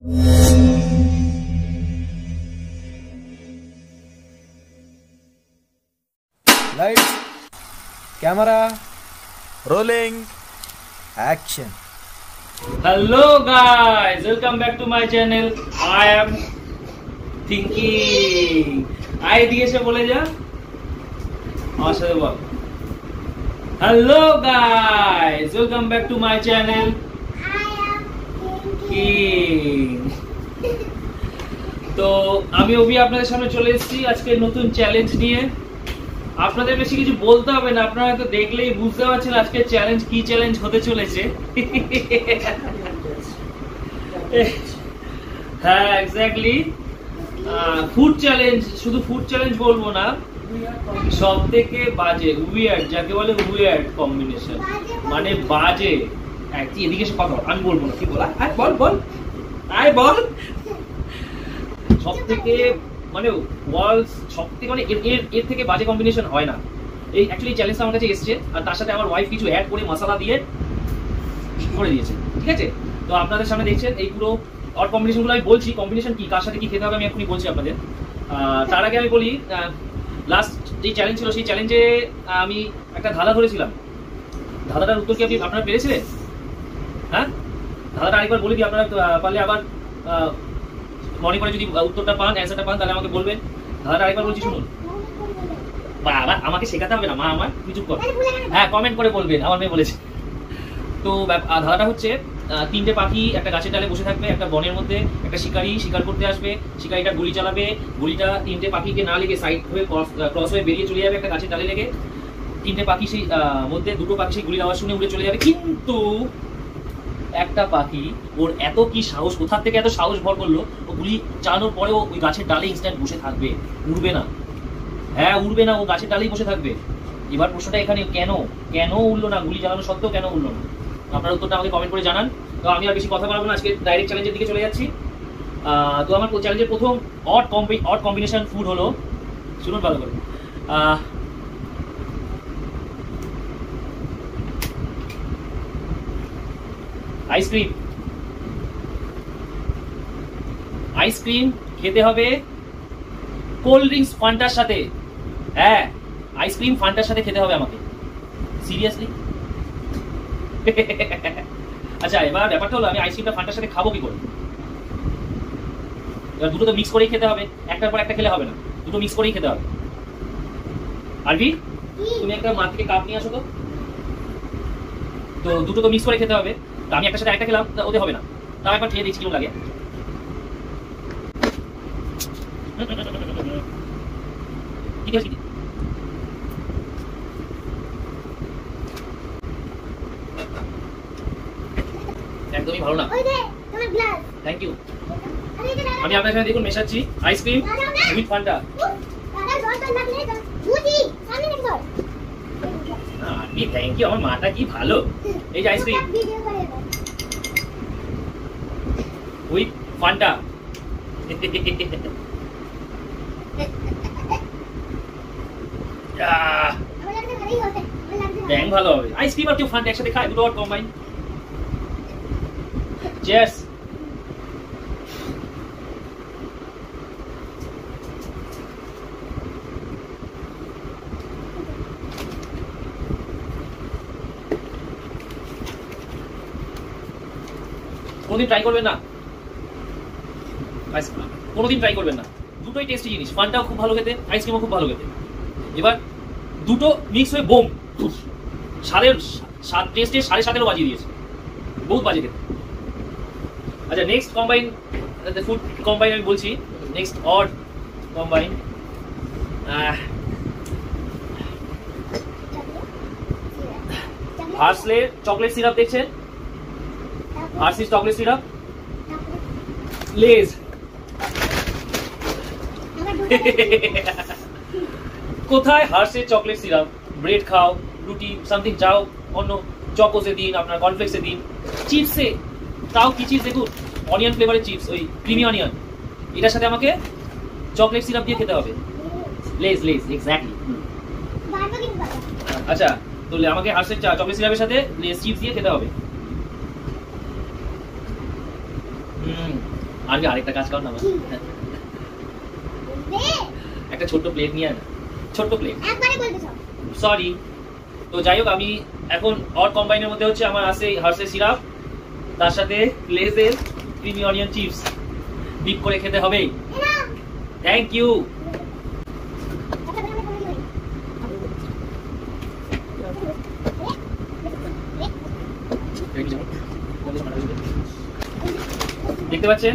Lights, camera, rolling, action. Hello guys, welcome back to my channel. I am thinking. I দিয়েছে বলে যা আমার সাথে বল। Hello guys, welcome back to my channel. I am thinking. তো আমি অভি আপনাদের সামনে চলে এসেছি আজকে নতুন চ্যালেঞ্জ নিয়ে। আপনাদের বেশি কিছু বলতে হবে না, আপনারা তো দেখলেই বুঝতে পারছেন আজকে চ্যালেঞ্জ কি চ্যালেঞ্জ হতে চলেছে। হ্যাঁ এক্স্যাক্টলি, ফুড চ্যালেঞ্জ। শুধু ফুড চ্যালেঞ্জ বলবো না, সব থেকে বাজে উইয়ার্ড, যাকে বলে উইয়ার্ড কম্বিনেশন, মানে বাজে। এদিকে এসে কথা আমি বলবো না, কি বল, বল বল, আয় বল। সব থেকে মানে ওয়ার্ল্ড সব থেকে মানে এর থেকে বাজে কম্বিনেশন হয় না। এই অ্যাকচুয়ালি চ্যালেঞ্জটা আমার কাছে এসছে, আর তার সাথে আমার ওয়াইফ কিছু অ্যাড করে মশলা দিয়ে করে দিয়েছে, ঠিক আছে? তো আপনাদের সামনে দেখছেন এই পুরো অড কম্বিনেশনগুলো আমি বলছি, কম্বিনেশন কি, কার সাথে কি খেতে হবে আমি এখনই বলছি আপনাদের। তার আগে আমি বলি, লাস্ট যে চ্যালেঞ্জ ছিল সেই চ্যালেঞ্জে আমি একটা ধাঁধা ধরেছিলাম। ধাঁধাটার উত্তর কি আপনারা পেরেছিলেন? হ্যাঁ, ধাঁধাটা আরেকবার বলে দিই, আপনারা পারলে আবার মনে করে যদি উত্তরটা পান, অ্যান্সারটা পান, তাহলে আমাকে বলবেন। ধাঁধাটা আরেকবার বলছি শুনুন। বাবা আমাকে শেখাতে হবে না, মা আমার কিছু কর। হ্যাঁ কমেন্ট করে বলবেন, আমার মেয়ে বলেছে। তো ধাঁধাটা হচ্ছে, তিনটে পাখি একটা গাছের ডালে বসে থাকবে, একটা বনের মধ্যে একটা শিকারি শিকার করতে আসবে, শিকারিটা গুলি চালাবে, গুলিটা তিনটে পাখিকে না লেগে সাইড হয়ে ক্রস হয়ে বেরিয়ে চলে যাবে একটা গাছের ডালে লেগে। তিনটে পাখি সেই মধ্যে দুটো পাখি সেই গুলির আওয়াজ শুনে উড়ে চলে যাবে, কিন্তু একটা পাখি, ওর এত কি সাহস, কোথা থেকে এত সাহস ভর করলো, ও গুলি চালানোর পরেও ওই গাছের ডালে ইনস্ট্যান্ট বসে থাকবে, উড়বে না। হ্যাঁ উড়বে না, ও গাছের ডালেই বসে থাকবে। এবার প্রশ্নটা এখানে, কেন উড়লো না, গুলি চালানো সত্ত্বেও কেন উড়লো না? আপনার উত্তরটা আমাকে কমেন্ট করে জানান। তো আমি আর বেশি কথা বলবো না, আজকে ডাইরেক্ট চ্যালেঞ্জের দিকে চলে যাচ্ছি। তো আমার চ্যালেঞ্জের প্রথম অড কম্বিনেশন ফুড হলো, শুনুন ভালো করে, আইসক্রিম। আইসক্রিম খেতে হবে কোল্ড ড্রিঙ্কস ফান্টার সাথে। হ্যাঁ আইসক্রিম ফান্টার সাথে খেতে হবে আমাকে, সিরিয়াসলি। আচ্ছা এবার ব্যাপারটা হলো, আমি আইসক্রিমটা ফান্টার সাথে খাবো কি করে? এবার দুটো তো মিক্স করেই খেতে হবে, একটার পর একটা খেলে হবে না, দুটো মিক্স করেই খেতে হবে। আরবি তুমি একটা মার থেকে কাপ নিয়ে আসো তো দুটো তো মিক্স করে খেতে হবে। তো আমি একটার সাথে একটা খেলাম, ওতে হবে না, তাও একবার খেয়ে দেখছি কেমন লাগে। একদমই ভালো না, থ্যাংক ইউ। আমি আপনার সাথে দেখুন মেশাচ্ছি ice cream with Fanta. Thank you, আমার মাটা কি ভালো। এই যে আইসক্রিম উইথ ফান্টা। ব্যাং ভালো হবে, আইসক্রিম আর কেউ ফান্টা একসাথে খায়, দুটো আর কম্বাইন। চিয়ার্স। কোনদিন ট্রাই করবেন না, কোনোদিন ট্রাই করবেন না, দুটোই টেস্টি জিনিস। ফান্টাও খুব ভালো খেতে, আইসক্রিমও খুব ভালো খেতে। এবার দুটো মিক্স হয়ে বোম, টেস্টে 7.5 বাজিয়ে দিয়েছে, বহুত বাজে খেতে। আচ্ছা নেক্সট কম্বাইন, ফুড কম্বাইন আমি বলছি, next odd combine. Hershey's chocolate syrup দেখছেন, হার্সিস চকলেট সিরাপ, লেজ। কোথায় হার্সিস চকলেট সিরাপ? ব্রেড খাও, রুটি সামথিং চাও, অন্য চকোসে দিন, আপনার কর্নফ্লেক্সে দিন, চিপসে, তাও কি চিপস দেখুন, অনিয়ন ফ্লেভারের চিপস, ওই ক্রিমি অনিয়ন, এটার সাথে আমাকে চকলেট সিরাপ দিয়ে খেতে হবে। লেজ এক্স্যাক্টলি। আচ্ছা তো আমাকে হার্সের চকলেট সিরাপের সাথে লেজ চিপস দিয়ে খেতে হবে। আরেকটা কাজ কর না আমার, একটা ছোট্ট প্লেট নিয়ে আয় না, ছোট্ট প্লেট। সরি। তো যাই হোক, আমি এখন অড কম্বাইনের মধ্যে হচ্ছে আমার আছে হার্সে সিরাপ, তার সাথে লেজের ক্রিমি অনিয়ন চিপস ডিপ করে খেতে হবে। Thank you. দেখতে পাচ্ছেন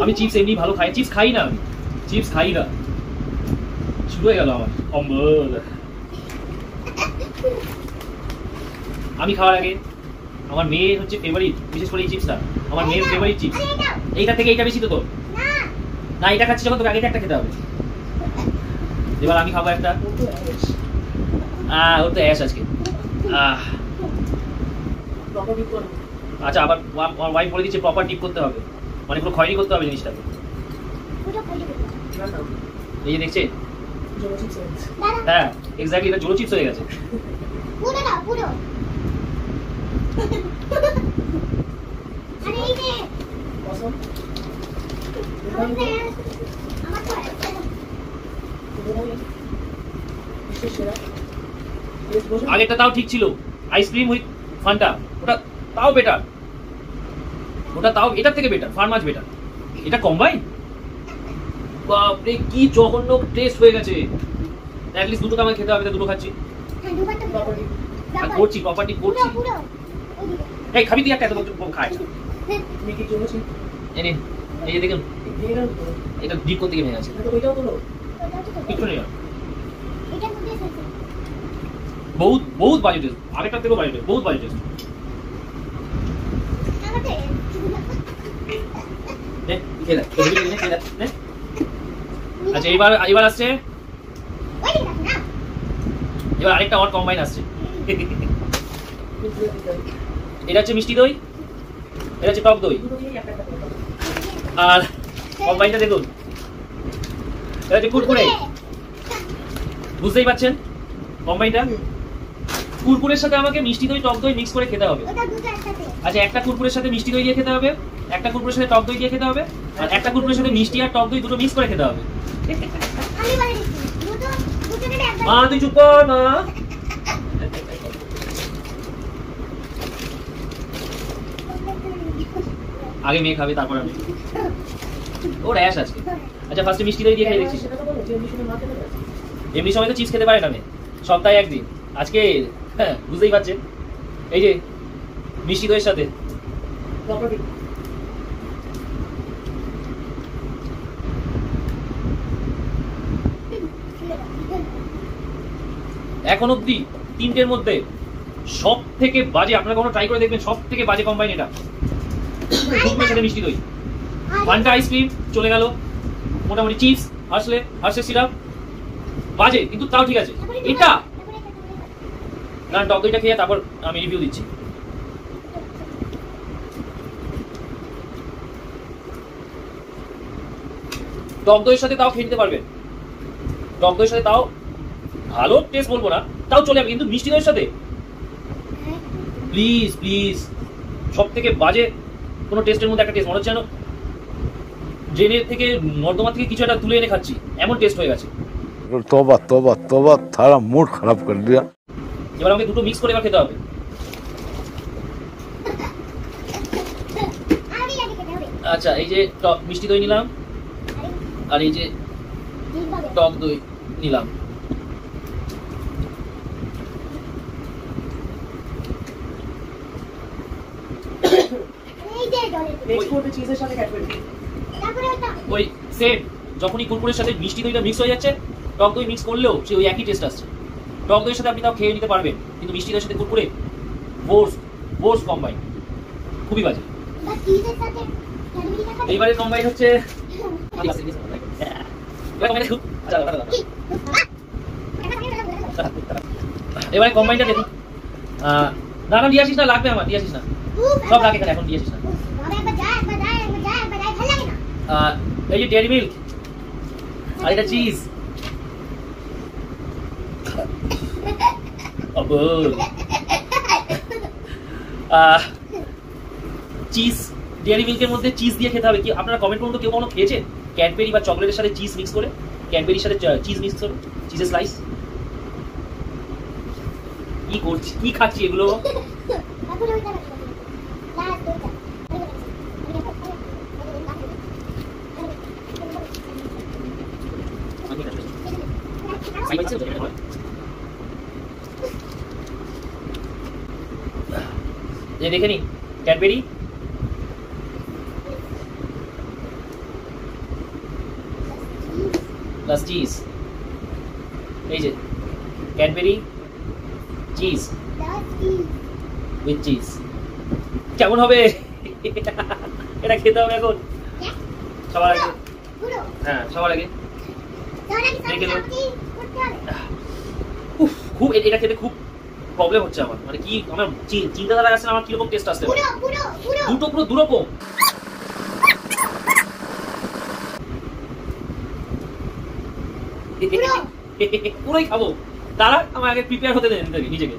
আমি চিপস এমনি ভালো খাই, চিপস খাই না, আমি চিপস খাই না। শুরু হয়ে গেল আমার অম্বল। আমি খাওয়ার আগে আমার মেয়ের হচ্ছে ফেভারিট, বিশেষ করে এই চিপসটা আমার মেয়ের ফেভারিট চিপস। এইটা থেকে এইটা বেশি তো তোর না, এটা খাচ্ছি যখন তোকে আগে একটা খেতে হবে। এবার আমি খাবো একটা। ওর তো অ্যাশ আজকে। আচ্ছা, আবার আমার ওয়াইফ বলে দিচ্ছে প্রপার ডিপ করতে হবে, মানে পুরো খয়নি করতে হবে জিনিসটাকে। এই যে দেখছে, হ্যাঁ এক্স্যাক্টলি, এটা জোলো চিপস হয়ে গেছে। আগেরটা তাও ঠিক ছিল, আইসক্রিম উইথ ফান্টা, ওটা তাও বেটার, ওটা তাও এটার থেকে বেটার, ফার মাছ বেটার। এটা কম্বাইন, বাপরে কি জঘন্য টেস্ট হয়ে গেছে। অ্যাটলিস্ট দুটো আমাকে খেতে হবে, দুটো খাচ্ছি আর করছি, প্রপার্টি করছি। এই খাবি তুই একটা, এত খায় এনে। এই যে দেখুন, এটা ডিপ করতে গিয়ে ভেঙে গেছে, কিছু নেই। বহুত বহুত বাজে টেস্ট, আগেরটার থেকেও বাজে টেস্ট, বহুত বাজে টেস্ট। আচ্ছা এবার আসছে, এবার আরেকটা অড কম্বাইন আসছে। এটা হচ্ছে মিষ্টি দই, এটা হচ্ছে টক দই, আর কম্বাইনটা দেখুন, এটা হচ্ছে কুরকুরে। বুঝতেই পারছেন কম্বাইনটা, কুরকুরের সাথে আমাকে মিষ্টি দই টক দই মিক্স করে খেতে হবে। আচ্ছা, একটা কুরকুরের সাথে মিষ্টি দই দিয়ে খেতে হবে, একটা কুরকুরের সাথে টক দই দিয়ে খেতে হবে, আর একটা কুরকুরের সাথে মিষ্টি আর টক দই দুটো মিক্স করে খেতে হবে। মা তুই চুপ কর মা। আগে মেয়ে খাবে তারপর আমি, ওর অ্যাশ আছে। আচ্ছা ফার্স্টে মিষ্টি দই দিয়ে খেয়ে দেখছিস? এমনি সময় তো চিপস খেতে পারে না মেয়ে, সপ্তাহে একদিন। আজকে হ্যাঁ বুঝতেই পারছেন, এই যে মিষ্টি দইয়ের সাথে এখন অব্দি তিনটের মধ্যে সব থেকে বাজে, আপনারা কোনো ট্রাই করে দেখবেন, সব থেকে বাজে কম্বাইন এটা। কুরকুরের সাথে মিষ্টি দই, ফান্টা আইসক্রিম চলে গেল, মোটামুটি চিপস, হার্সে সিরাপ বাজে, কিন্তু তাও ঠিক আছে। এটা না, টক দইটা খেয়ে তারপর আমি রিভিউ দিচ্ছি। টক দইয়ের সাথে তাও খেয়ে নিতে পারবেন, টক দইয়ের সাথে তাও ভালো টেস্ট বলবো না, তাও চলে যাবে, কিন্তু মিষ্টি দইয়ের সাথে প্লিজ প্লিজ, সব থেকে বাজে কোনো টেস্টের মধ্যে একটা টেস্ট মনে হচ্ছে যেন ড্রেনের থেকে নর্দমা থেকে কিছু একটা তুলে এনে খাচ্ছি, এমন টেস্ট হয়ে গেছে। तौबा तौबा तौबा, थारा मूड खराब कर दिया। এবার আমাকে দুটো মিক্স করে এবার খেতে হবে। আচ্ছা এই যে মিষ্টি দই নিলাম, আর এই যে টক দই নিলাম। ওই সেম, যখনই কুরকুরের সাথে মিষ্টি দইটা মিক্স হয়ে যাচ্ছে, টক দই মিক্স করলেও সে ওই একই টেস্ট আসছে। টক দইয়ের সাথে আপনি তাও খেয়ে নিতে পারবেন, কিন্তু মিষ্টি দইয়ের সাথে কুরকুরে বোর্স কম্বাইন, খুবই বাজে। এইবারে কম্বাইন হচ্ছে এবারে কম্বাইনটা দেখুন। না না দিয়ে আসিস না, লাগবে আমার, দিয়ে আসিস না, সব লাগে এখানে, এখন দিয়ে আসিস না। এই যে ডেয়ারি মিল্ক আর এটা চিজ, চিজ, ডেয়ারি মিল্কের মধ্যে চিজ দিয়ে খেতে হবে। কি আপনারা কমেন্ট করুন তো, কেউ কখনো খেয়েছেন ক্যাডবেরি বা চকলেটের সাথে চিজ মিক্স করে, ক্যাডবেরির সাথে চিজ মিক্স করে, চিজের স্লাইস? কি করছি, কি খাচ্ছি এগুলো? দেখে নি ক্যাডবেরি, প্লাস চিজ। এই যে ক্যাডবেরি চিজ উইথ চিজ, কেমন হবে? এটা খেতে হবে এখন সবার আগে। হ্যাঁ, সবার আগে দেখে নে। উফ, খুব এটা খেতে খুব প্রবলেম হচ্ছে আমার, মানে কি আমার চিন্তাধারা আসছে আমার কিরকম টেস্ট আসতে পারে। দুটো পুরো দুরকম। পুরোই খাবো, তারা আমার আগে প্রিপেয়ার হতে দেন নিজেকে।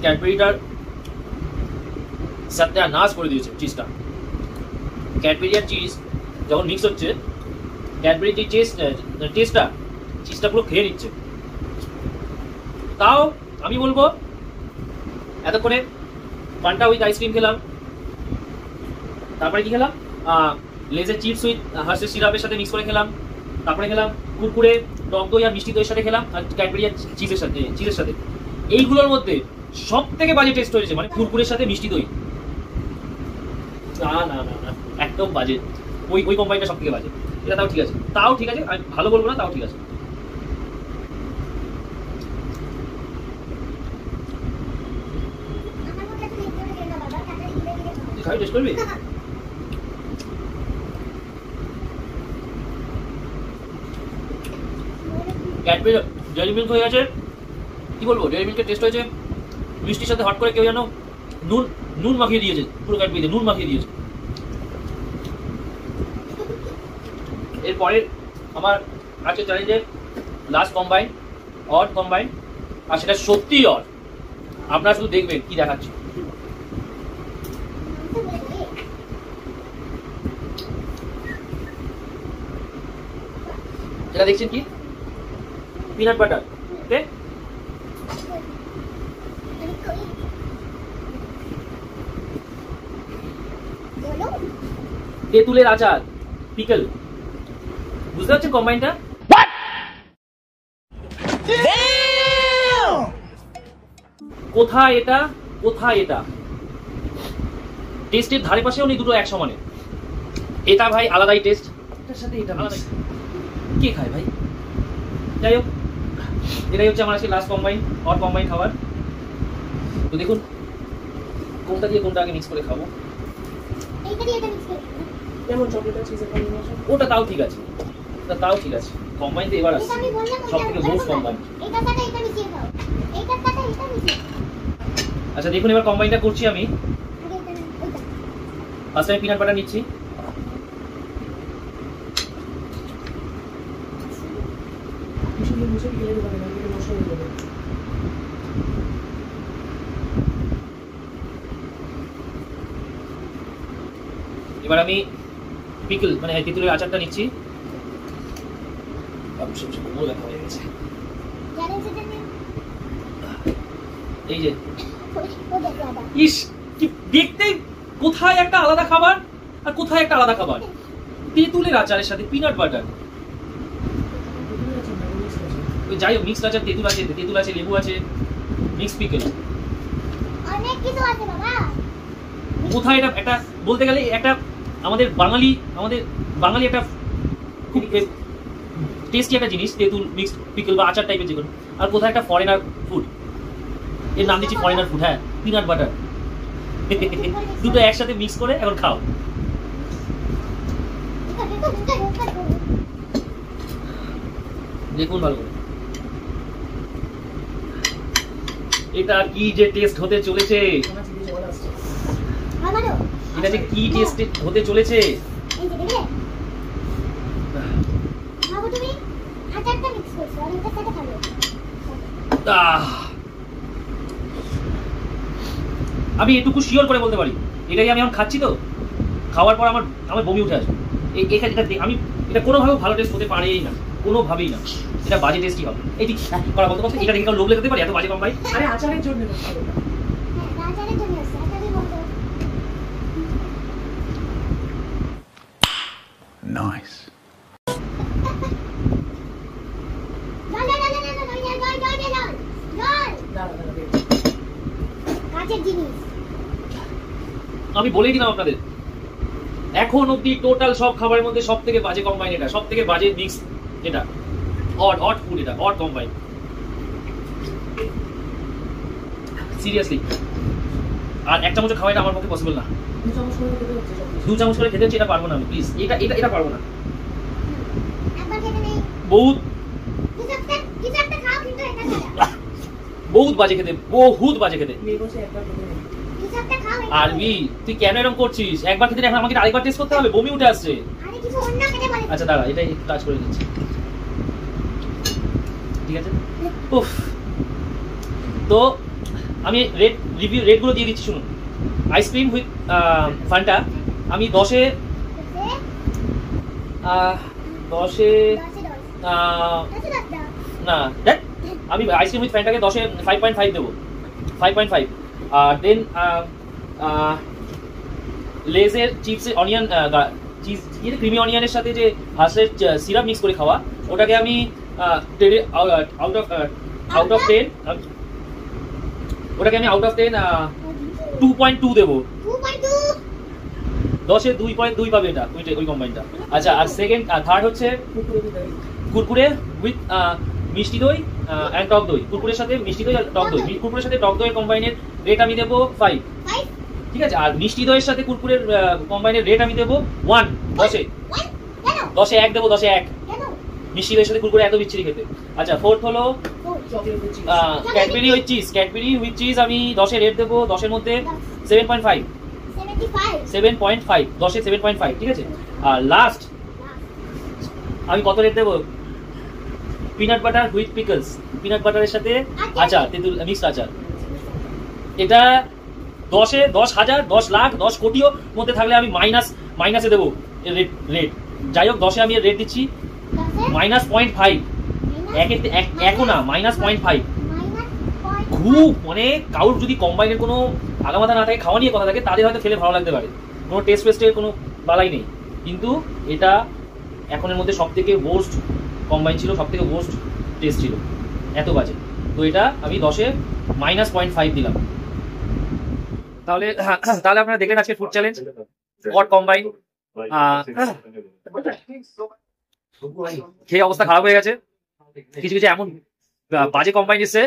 ক্যাডবেরিটার সাথে নাশ করে দিয়েছে চিজটা। ক্যাডবেরি আর চিজ যখন মিক্স হচ্ছে, ক্যাডবেরি যে চিজটা পুরো খেয়ে নিচ্ছে। তাও আমি বলবো, এতক্ষণে ফান্টা উইথ আইসক্রিম খেলাম, তারপরে কি খেলাম, লেজের চিপস উইথ হার্সের সিরাপের সাথে মিক্স করে খেলাম, তারপরে খেলাম কুরকুরে টক দই আর মিষ্টি দইয়ের সাথে খেলাম, আর ক্যাডবেরি আর চিজের সাথে। এইগুলোর মধ্যে সব থেকে বাজে টেস্ট হয়েছে মানে কুরকুরের সাথে মিষ্টি দই। না না না না, একদম বাজে। ওই কোম্পানিটা সব থেকে বাজে। এটা তাও ঠিক আছে, আমি ভালো বলবো না, তাও ঠিক আছে। খাই, টেস্ট করবি? ক্যাডবেরি ডেয়ারি মিল্ক হয়ে গেছে, কি বলবো, ডেয়ারি মিল্কের টেস্ট হয়েছে মিষ্টির সাথে হট করে কেউ যেন নুন মাখিয়ে দিয়েছে, পুরো ক্যাডবেরিতে নুন মাখিয়ে দিয়েছে। এরপরে আমার আছে চ্যালেঞ্জের লাস্ট কম্বাইন, অড কম্বাইন, আর সেটা সত্যিই অড। আপনারা শুধু দেখবেন কি দেখাচ্ছি। যেটা দেখছেন কি, পিনাট বাটার, ওকে, তেঁতুলের আচার, পিকল। বুঝতে পারছেন কম্বাইনটা? কোথায় এটা, কোথায় এটা? টেস্টের ধারে পাশেও নেই দুটো এক সমানে। এটা ভাই আলাদাই টেস্ট, এটার সাথে এটা আলাদাই। কে খায় ভাই? যাই হোক, এটাই হচ্ছে আমার আজকে লাস্ট কম্বাইন, অর কম্বাইন খাবার। তো দেখুন কোনটা দিয়ে কোনটা আগে মিক্স করে খাবো। ওটা তাও ঠিক আছে, তাও ঠিক আছে। কম্বাইন তো এবার আসছে সব থেকে মোস্ট কম্বাইন। আচ্ছা দেখুন, এবার কম্বাইনটা করছি আমি। ফার্স্ট আমি পিনাট বাটার নিচ্ছি, এবার আমি পিকল মানে তেঁতুলের আচারটা নিচ্ছি। এই যে ইস, কি দেখতে, কোথায় একটা আলাদা খাবার আর কোথায় একটা আলাদা খাবার। তেঁতুলের আচারের সাথে পিনাট বাটার, যাই হোক মিক্সড আচার, তেঁতুল আছে, লেবু আছে, মিক্স পিকল, অনেক কিছু আছে বাবা। কোথায় এটা একটা বলতে গেলে একটা আমাদের বাঙালি একটা খুব টেস্টি একটা জিনিস, তেঁতুল মিক্সড পিকল বা আচার টাইপের যেগুলো। আর কোথায় একটা ফরেনার ফুড, এর নাম দিচ্ছি ফরেনার ফুড। হ্যাঁ, পিনাট বাটার, দুটো একসাথে মিক্স করে এখন খাও। দেখুন ভালো করে, এটা কি যে টেস্ট হতে চলেছে, এটা যে কি টেস্ট হতে চলেছে। আমি এটুকু শিওর করে বলতে পারি, এটাই আমি এখন খাচ্ছি তো, খাওয়ার পর আমার আমার বমি উঠে আসবে। আমি এটা কোনোভাবেও ভালো টেস্ট হতে পারেই না, কোনোভাবেই না, এটা বাজে টেস্টই হবে। এই ঠিক করা বলতে এটা দেখে লোভ লেগে পারে, এত বাজে কম ভাই। আরে আচারের জন্য নাইস। আমি বলেই দিলাম আপনাদের, এখন অব্দি টোটাল সব খাবারের মধ্যে সব থেকে বাজে কম্বাইন এটা, সব থেকে বাজে মিক্স এটা, অড ফুড, এটা অড কম্বাইন, সিরিয়াসলি। আর এক চামচ খাওয়া এটা আমার পক্ষে পসিবল না, 2 চামচ করে খেতে হচ্ছে, এটা পারবো না আমি, প্লিজ, এটা এটা এটা পারবো না, বহুত বহুত বাজে খেতে, বহুত বাজে খেতে। আর তুই কেন এরকম করছিস? একবার খেতে এখন আমাকে আরেকবার টেস্ট করতে হবে, বমি উঠে আসছে। আচ্ছা দাঁড়া, এটা একটু টাচ করে দিচ্ছি, ঠিক আছে। উফ, তো আমি রেটগুলো দিয়ে দিচ্ছি, শুনুন। আইসক্রিম উইথ ফান্টা আমি 10-এ না দেখ, আমি আইসক্রিম উইথ ফ্যান্টাকে 10-এ 5.5 দেবো, 5.5। আর দেন লেজের চিপসের অনিয়ন চিজ ক্রিমি অনিয়নের সাথে যে হাঁসের সিরাপ মিক্স করে খাওয়া, ওটাকে আমি আউট অফ 10, ওটাকে আমি আউট অফ 10 2.2 দেবো। 10-এ 2.2 পাবে এটা, ওই কম্বাইনটা। আচ্ছা, আর থার্ড হচ্ছে কুরকুরে উইথ মিষ্টি দই অ্যান্ড টক দই, কুরকুরের সাথে মিষ্টি দই আর টক দই, কুরকুরের সাথে টক দইয়ের কম্বাইনের রেট আমি দেবো 5, ঠিক আছে। আর মিষ্টি দইয়ের সাথে কুরকুরের কম্বাইনের রেট আমি দেবো 1, 10-এ 1 দেবো, 10-এ 1। মিষ্টি দইয়ের সাথে কুরকুরে এত বিচ্ছিরি খেতে। আচ্ছা, ফোর্থ হলো ক্যাডবেরি উইথ চিজ আমি 10-এ রেট দেবো, 10-এর মধ্যে 7.5, 10-এ 7.5, ঠিক আছে। আর লাস্ট আমি কত রেট দেবো? Peanut butter with pickles, peanut বাটারের সাথে আচার, তেঁতুল মিক্সড আচার। এটা 10-এ 10,000, 10 লাখ, 10 কোটিও মধ্যে থাকলে আমি মাইনাসে দেবো রেট। যাই হোক, 10-এ আমি রেট দিচ্ছি -0.5, একও না, -0.5। খুব মানে কারোর যদি কম্বাইনের কোনো আগামাথা না থাকে, খাওয়া নিয়ে কথা থাকে, তাদের হয়তো খেলে ভালো লাগতে পারে, কোনো টেস্টের কোনো বালাই নেই, কিন্তু এটা এখনের মধ্যে সব থেকে ওয়ার্স্ট কম্বাইন ছিল, সব থেকে ওয়ার্স্ট টেস্ট ছিল, এত বাজে। তো এটা আমি 10-এ -0.5 দিলাম। তাহলে আপনারা দেখলেন আজকে ফুড চ্যালেঞ্জ অড কম্বাইন, খেয়ে অবস্থা খারাপ হয়ে গেছে। কিছু কিছু এমন বাজে কম্বাইন এসছে,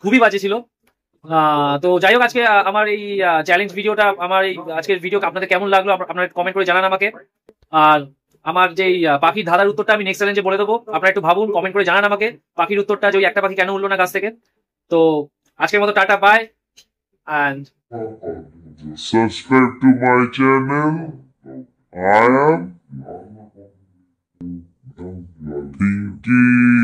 খুবই বাজে ছিল। তো যাই হোক, আজকে আমার এই চ্যালেঞ্জ ভিডিওটা, আমার এই আজকের ভিডিও আপনাদের কেমন লাগলো আপনারা কমেন্ট করে জানান আমাকে। আর আমার যে পাখির ধাঁধার উত্তরটা আমি নেক্সট চ্যালেঞ্জে বলে দেবো, আপনারা একটু ভাবুন, কমেন্ট করে জানান আমাকে পাখির উত্তরটা, যে ওই একটা পাখি কেন উঠলো না গাছ থেকে। তো আজকের মতো tata, bye, and subscribe to my channel. I am Pinky.